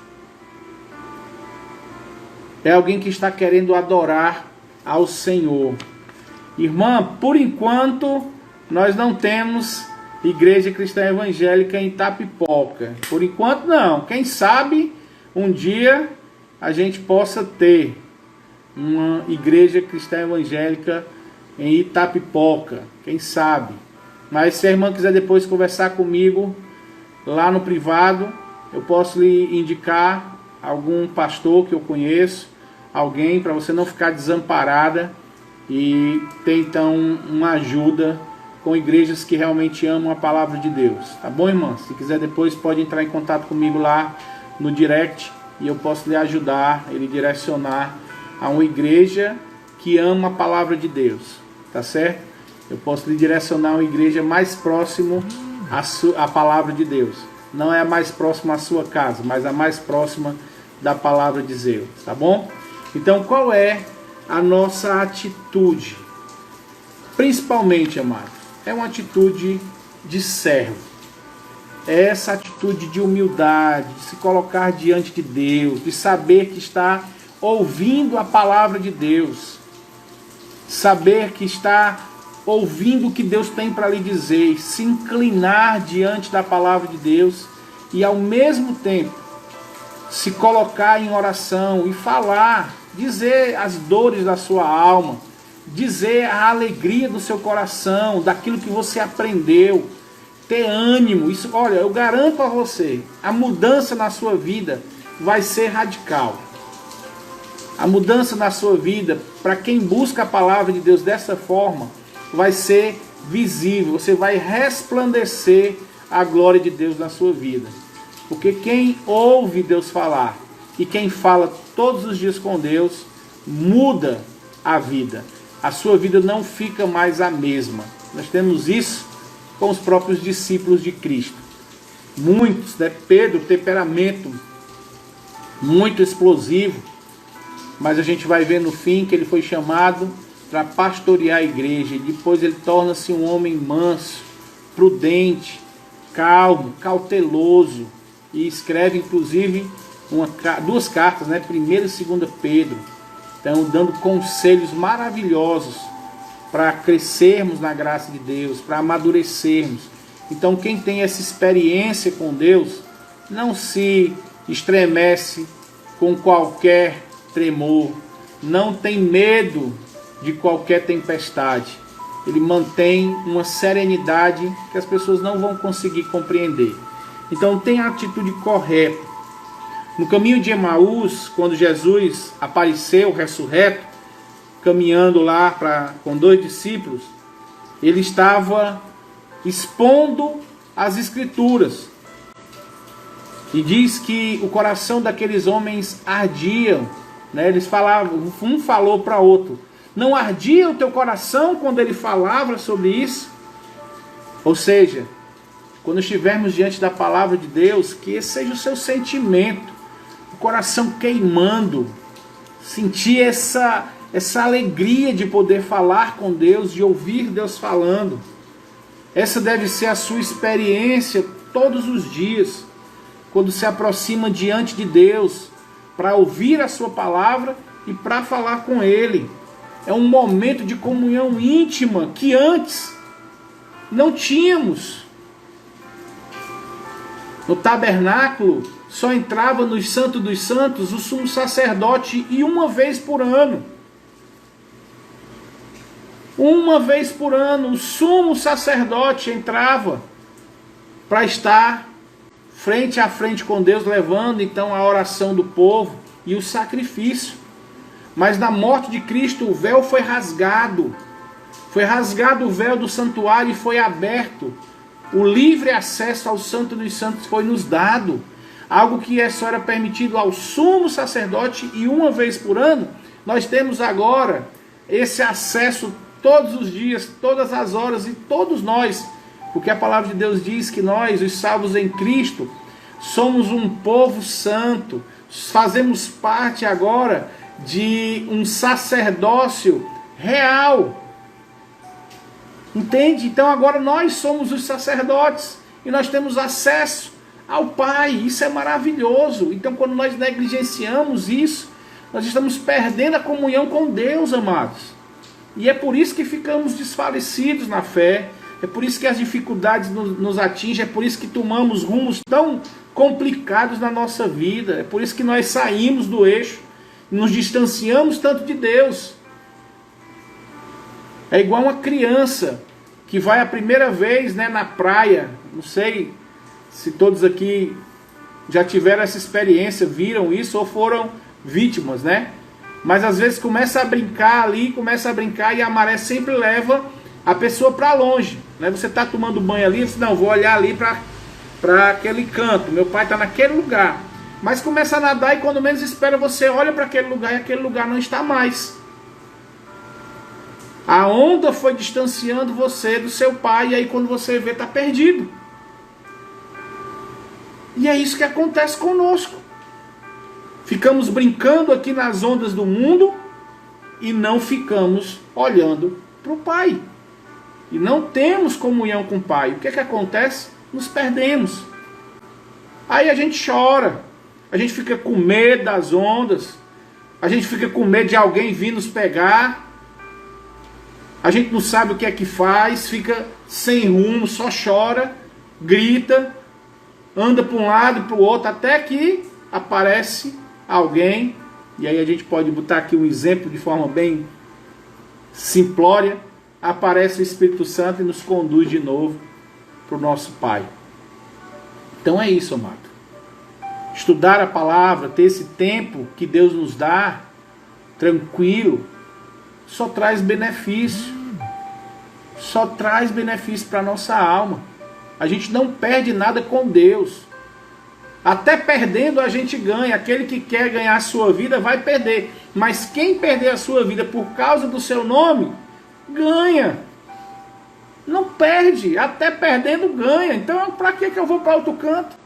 É alguém que está querendo adorar ao Senhor. Irmã, por enquanto, nós não temos igreja cristã evangélica em Itapipoca. Por enquanto não. Quem sabe um dia a gente possa ter uma igreja cristã evangélica em Itapipoca. Quem sabe? Mas se a irmã quiser depois conversar comigo lá no privado, eu posso lhe indicar algum pastor que eu conheço, alguém para você não ficar desamparada e ter então uma ajuda com igrejas que realmente amam a palavra de Deus. Tá bom, irmã? Se quiser depois pode entrar em contato comigo lá no direct e eu posso lhe ajudar, lhe direcionar a uma igreja que ama a palavra de Deus. Tá certo? Eu posso lhe direcionar a uma igreja mais próximo à palavra de Deus. Não é a mais próxima à sua casa, mas a mais próxima da palavra de Deus. Tá bom? Então, qual é a nossa atitude? Principalmente, amados, é uma atitude de servo. é essa atitude de humildade, de se colocar diante de Deus, de saber que está ouvindo a palavra de Deus, saber que está ouvindo o que Deus tem para lhe dizer, se inclinar diante da palavra de Deus e ao mesmo tempo se colocar em oração e falar, dizer as dores da sua alma, dizer a alegria do seu coração, daquilo que você aprendeu, ter ânimo. Isso, olha, eu garanto a você, a mudança na sua vida vai ser radical. A mudança na sua vida, para quem busca a palavra de Deus dessa forma, vai ser visível. Você vai resplandecer a glória de Deus na sua vida. Porque quem ouve Deus falar e quem fala todos os dias com Deus, muda a vida. A sua vida não fica mais a mesma. Nós temos isso com os próprios discípulos de Cristo. Muitos, né? Pedro, temperamento muito explosivo, mas a gente vai ver no fim que ele foi chamado para pastorear a igreja, e depois ele torna-se um homem manso, prudente, calmo, cauteloso, e escreve inclusive duas cartas, né? 1ª e 2ª Pedro, então dando conselhos maravilhosos para crescermos na graça de Deus, para amadurecermos. Então quem tem essa experiência com Deus não se estremece com qualquer tremor, não tem medo de qualquer tempestade. Ele mantém uma serenidade que as pessoas não vão conseguir compreender. Então tem a atitude correta. No caminho de Emaús, quando Jesus apareceu ressurreto, caminhando lá com 2 discípulos, ele estava expondo as Escrituras. E diz que o coração daqueles homens ardia, né? Eles falavam, um falou para outro: não ardia o teu coração quando ele falava sobre isso? Ou seja, quando estivermos diante da palavra de Deus, que esse seja o seu sentimento, o coração queimando, sentir essa alegria de poder falar com Deus, de ouvir Deus falando. Essa deve ser a sua experiência todos os dias, quando se aproxima diante de Deus, para ouvir a sua palavra e para falar com Ele. É um momento de comunhão íntima que antes não tínhamos. No tabernáculo só entrava nos Santos dos Santos o sumo sacerdote, e uma vez por ano. Uma vez por ano o sumo sacerdote entrava para estar frente a frente com Deus, levando então a oração do povo e o sacrifício. Mas na morte de Cristo o véu foi rasgado. Foi rasgado o véu do santuário e foi aberto. O livre acesso ao Santo dos Santos foi nos dado. Algo que só era permitido ao sumo sacerdote, e uma vez por ano nós temos agora esse acesso todos os dias, todas as horas, e todos nós. Porque a palavra de Deus diz que nós, os salvos em Cristo, somos um povo santo, fazemos parte agora de um sacerdócio real. Entende? Então agora nós somos os sacerdotes e nós temos acesso ao Pai. Isso é maravilhoso. Então quando nós negligenciamos isso, nós estamos perdendo a comunhão com Deus, amados. E é por isso que ficamos desfalecidos na fé. É por isso que as dificuldades nos atingem, é por isso que tomamos rumos tão complicados na nossa vida, é por isso que nós saímos do eixo, nos distanciamos tanto de Deus. É igual uma criança que vai a primeira vez, né, na praia. Não sei se todos aqui já tiveram essa experiência, viram isso ou foram vítimas, né? Mas às vezes começa a brincar ali, e a maré sempre leva a pessoa para longe, né? Você está tomando banho ali, você não, vou olhar ali para aquele canto, meu pai está naquele lugar. Mas começa a nadar e quando menos espera você olha para aquele lugar e aquele lugar não está mais. A onda foi distanciando você do seu pai, e aí quando você vê, está perdido. E é isso que acontece conosco. Ficamos brincando aqui nas ondas do mundo e não ficamos olhando para o Pai. E não temos comunhão com o Pai. O que é que acontece? Nos perdemos. Aí a gente chora, a gente fica com medo das ondas, a gente fica com medo de alguém vir nos pegar, a gente não sabe o que é que faz, fica sem rumo, só chora, grita, anda para um lado e para o outro, até que aparece alguém, e aí a gente pode botar aqui um exemplo de forma bem simplória, aparece o Espírito Santo e nos conduz de novo para o nosso Pai. Então é isso, amado. Estudar a palavra, ter esse tempo que Deus nos dá, tranquilo, só traz benefício. Só traz benefício para a nossa alma. A gente não perde nada com Deus. Até perdendo a gente ganha. Aquele que quer ganhar a sua vida vai perder. Mas quem perder a sua vida por causa do seu nome, ganha. Não perde. Até perdendo ganha. Então para que eu vou para outro canto?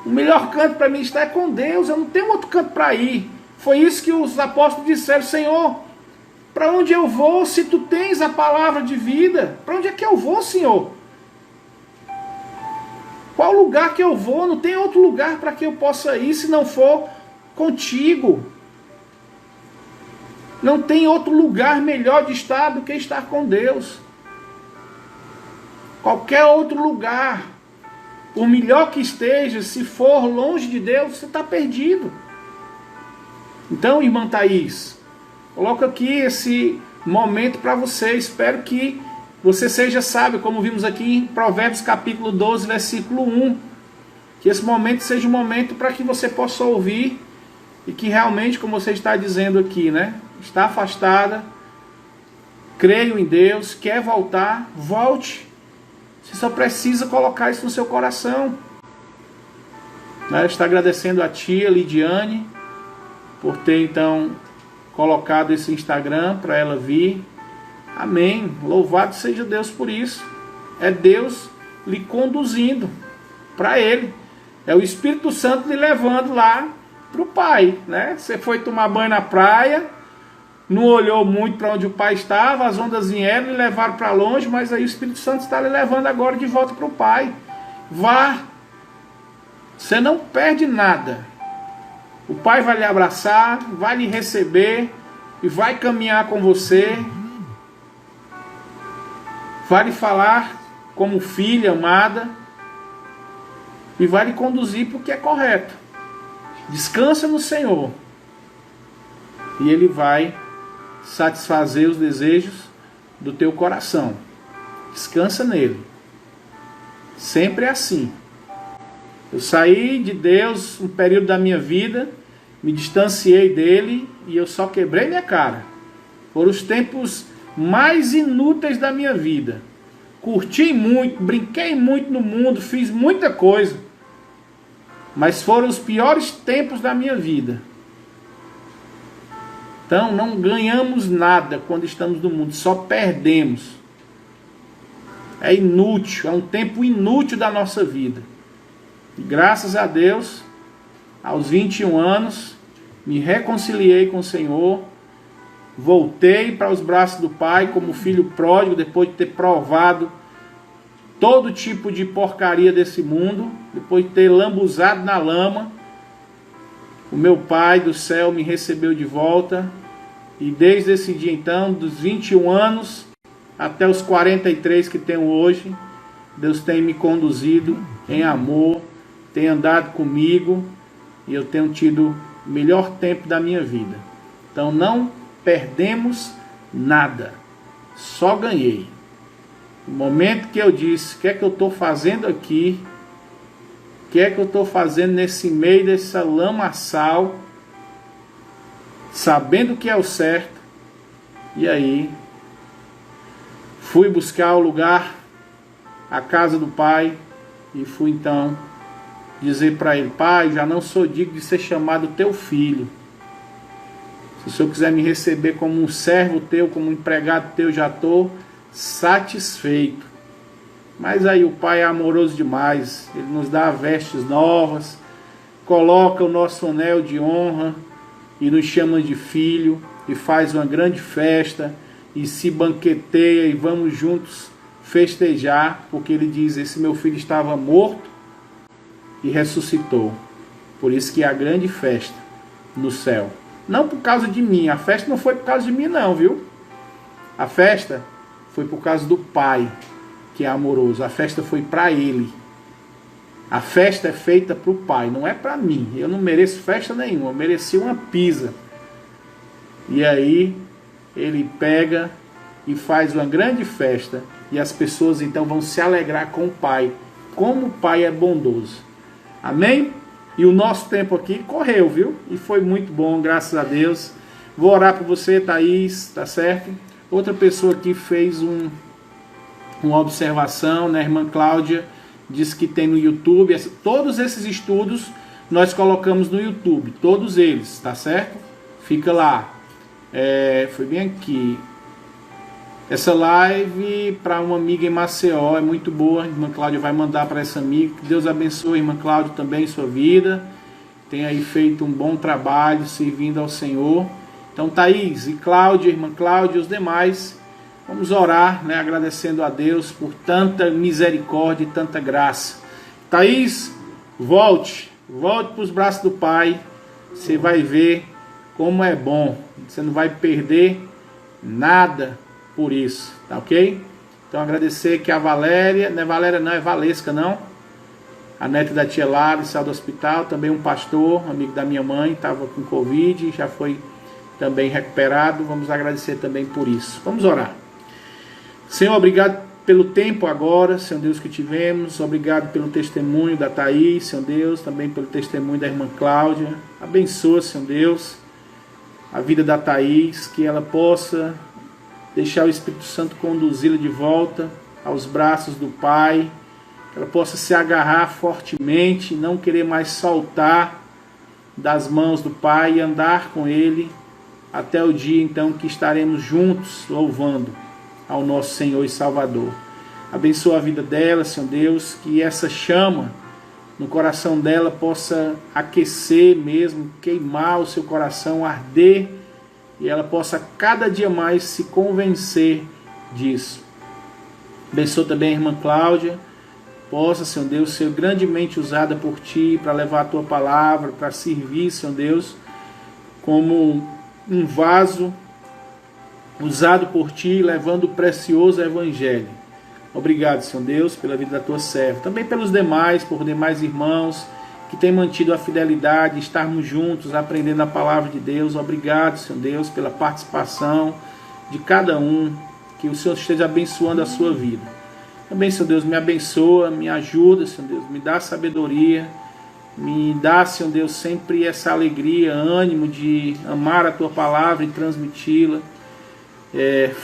O melhor canto para mim está com Deus. Eu não tenho outro canto para ir. Foi isso que os apóstolos disseram: Senhor, para onde eu vou se tu tens a palavra de vida? Para onde é que eu vou, Senhor? Qual lugar que eu vou? Não tem outro lugar para que eu possa ir se não for contigo. Não tem outro lugar melhor de estar do que estar com Deus. Qualquer outro lugar, por melhor que esteja, se for longe de Deus, você está perdido. Então, irmã Thaís, coloco aqui esse momento para você. Espero que você seja sábio, como vimos aqui em Provérbios capítulo 12, versículo 1. Que esse momento seja um momento para que você possa ouvir e que realmente, como você está dizendo aqui, né? Está afastada, creio em Deus, quer voltar, volte. Você só precisa colocar isso no seu coração. Está agradecendo a tia Lidiane por ter então colocado esse Instagram para ela vir. Amém. Louvado seja Deus por isso. É Deus lhe conduzindo para Ele. É o Espírito Santo lhe levando lá para o Pai, né? Você foi tomar banho na praia, não olhou muito para onde o Pai estava, as ondas vieram e levaram para longe, mas aí o Espírito Santo está lhe levando agora de volta para o Pai. Vá. Você não perde nada. O Pai vai lhe abraçar, vai lhe receber e vai caminhar com você. Vai lhe falar como filha amada e vai lhe conduzir para o que é correto. Descansa no Senhor e Ele vai satisfazer os desejos do teu coração. Descansa nele. Sempre é assim. Eu saí de Deus um período da minha vida, me distanciei dele e eu só quebrei minha cara. Foram os tempos mais inúteis da minha vida. Curti muito, brinquei muito no mundo, fiz muita coisa. Mas foram os piores tempos da minha vida. Então não ganhamos nada quando estamos no mundo, só perdemos. É inútil, é um tempo inútil da nossa vida. E graças a Deus, aos 21 anos, me reconciliei com o Senhor, voltei para os braços do Pai como filho pródigo, depois de ter provado todo tipo de porcaria desse mundo, depois de ter lambuzado na lama. O meu Pai do céu me recebeu de volta, e desde esse dia então, dos 21 anos até os 43 que tenho hoje, Deus tem me conduzido em amor, tem andado comigo, e eu tenho tido o melhor tempo da minha vida. Então não perdemos nada, só ganhei. No momento que eu disse, o que é que eu estou fazendo aqui? O que é que eu estou fazendo nesse meio dessa lamaçal? Sabendo que é o certo. E aí, fui buscar o lugar, a casa do Pai, e fui então dizer para ele: Pai, já não sou digno de ser chamado teu filho. Se o Senhor quiser me receber como um servo teu, como um empregado teu, já estou satisfeito. Mas aí o Pai é amoroso demais. Ele nos dá vestes novas, coloca o nosso anel de honra e nos chama de filho, e faz uma grande festa e se banqueteia, e vamos juntos festejar, porque ele diz: esse meu filho estava morto e ressuscitou. Por isso que há grande festa no céu. Não por causa de mim, a festa não foi por causa de mim não, viu? A festa foi por causa do Pai, que é amoroso. A festa foi para Ele. A festa é feita para o Pai, não é para mim. Eu não mereço festa nenhuma, eu mereci uma pizza. E aí Ele pega e faz uma grande festa. E as pessoas então vão se alegrar com o Pai. Como o Pai é bondoso. Amém? E o nosso tempo aqui correu, viu? E foi muito bom, graças a Deus. Vou orar por você, Thaís, tá certo? Outra pessoa aqui fez uma observação, né? A irmã Cláudia disse que tem no YouTube. Todos esses estudos nós colocamos no YouTube. Todos eles, tá certo? Fica lá. Foi bem aqui. Essa live para uma amiga em Maceió é muito boa. A irmã Cláudia vai mandar para essa amiga. Que Deus abençoe, irmã Cláudia, também em sua vida. Tem aí feito um bom trabalho servindo ao Senhor. Então, Thaís e Cláudia, irmã Cláudia e os demais, vamos orar, né, agradecendo a Deus por tanta misericórdia e tanta graça. Thaís, volte para os braços do Pai. Você vai ver como é bom. Você não vai perder nada por isso, tá ok? Então agradecer que a Valéria, não é Valéria não, é Valesca não, a neta da tia Lara, saiu do hospital, também um pastor, amigo da minha mãe, estava com Covid, já foi também recuperado, vamos agradecer também por isso. Vamos orar. Senhor, obrigado pelo tempo agora, Senhor Deus, que tivemos, obrigado pelo testemunho da Thaís, Senhor Deus, também pelo testemunho da irmã Cláudia, abençoa, Senhor Deus, a vida da Thaís, que ela possa deixar o Espírito Santo conduzi-la de volta aos braços do Pai, que ela possa se agarrar fortemente, não querer mais soltar das mãos do Pai e andar com Ele até o dia então que estaremos juntos louvando ao nosso Senhor e Salvador. Abençoa a vida dela, Senhor Deus, que essa chama no coração dela possa aquecer mesmo, queimar o seu coração, arder, e ela possa cada dia mais se convencer disso. Abençoa também a irmã Cláudia, possa, Senhor Deus, ser grandemente usada por Ti para levar a Tua palavra, para servir, Senhor Deus, como um vaso usado por Ti, levando o precioso Evangelho. Obrigado, Senhor Deus, pela vida da Tua serva. Também pelos demais, por demais irmãos que têm mantido a fidelidade, estarmos juntos, aprendendo a palavra de Deus. Obrigado, Senhor Deus, pela participação de cada um. Que o Senhor esteja abençoando a sua vida. Também, Senhor Deus, me abençoa, me ajuda, Senhor Deus, me dá sabedoria, me dá, Senhor Deus, sempre essa alegria, ânimo de amar a Tua palavra e transmiti-la.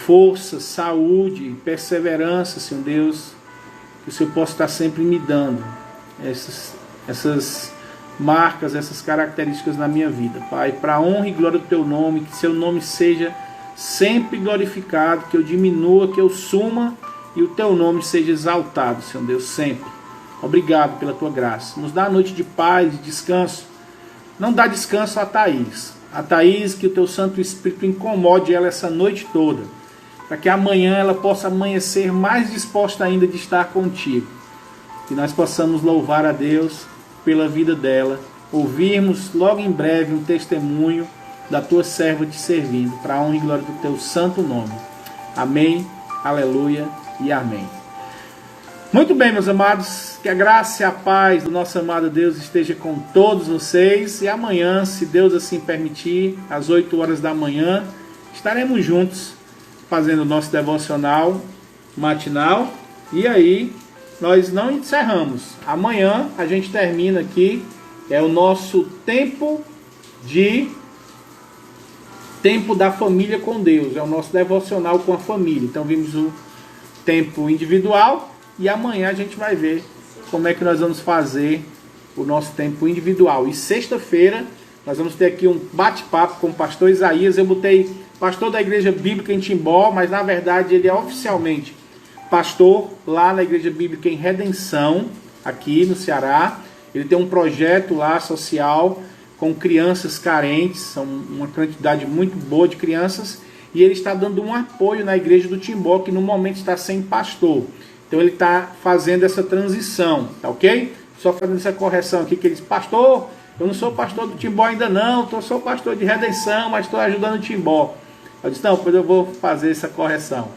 Força, saúde, perseverança, Senhor Deus, que o Senhor possa estar sempre me dando essas marcas, essas características na minha vida, Pai, para a honra e glória do Teu nome, que Seu nome seja sempre glorificado, que eu diminua, que eu suma e o Teu nome seja exaltado, Senhor Deus, sempre. Obrigado pela Tua graça. Nos dá a noite de paz, de descanso. Não dá descanso a Thaís. A Thaís, que o Teu Santo Espírito incomode ela essa noite toda, para que amanhã ela possa amanhecer mais disposta ainda de estar contigo. Que nós possamos louvar a Deus pela vida dela, ouvirmos logo em breve um testemunho da Tua serva te servindo, para a honra e glória do Teu santo nome. Amém, aleluia e amém. Muito bem, meus amados, que a graça e a paz do nosso amado Deus esteja com todos vocês. E amanhã, se Deus assim permitir, às 8 horas da manhã, estaremos juntos fazendo o nosso devocional matinal. E aí, nós não encerramos. Amanhã a gente termina aqui, é o nosso tempo da família com Deus. É o nosso devocional com a família. Então vimos o tempo individual. E amanhã a gente vai ver como é que nós vamos fazer o nosso tempo individual. E sexta-feira nós vamos ter aqui um bate-papo com o pastor Isaías. Eu botei pastor da Igreja Bíblica em Timbó, mas na verdade ele é oficialmente pastor lá na Igreja Bíblica em Redenção, aqui no Ceará. Ele tem um projeto lá social com crianças carentes, são uma quantidade muito boa de crianças. E ele está dando um apoio na Igreja do Timbó, que no momento está sem pastor. Então ele está fazendo essa transição, tá ok? só fazendo essa correção aqui, que eles, pastor, eu não sou pastor do Timbó ainda não, eu sou pastor de Redenção, mas estou ajudando o Timbó. Eu disse, não, pois eu vou fazer essa correção.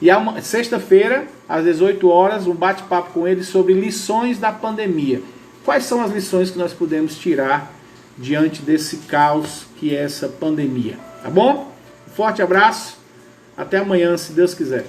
E sexta-feira, às 18 horas, um bate-papo com eles sobre lições da pandemia. Quais são as lições que nós podemos tirar diante desse caos que é essa pandemia? Tá bom? Um forte abraço, até amanhã, se Deus quiser.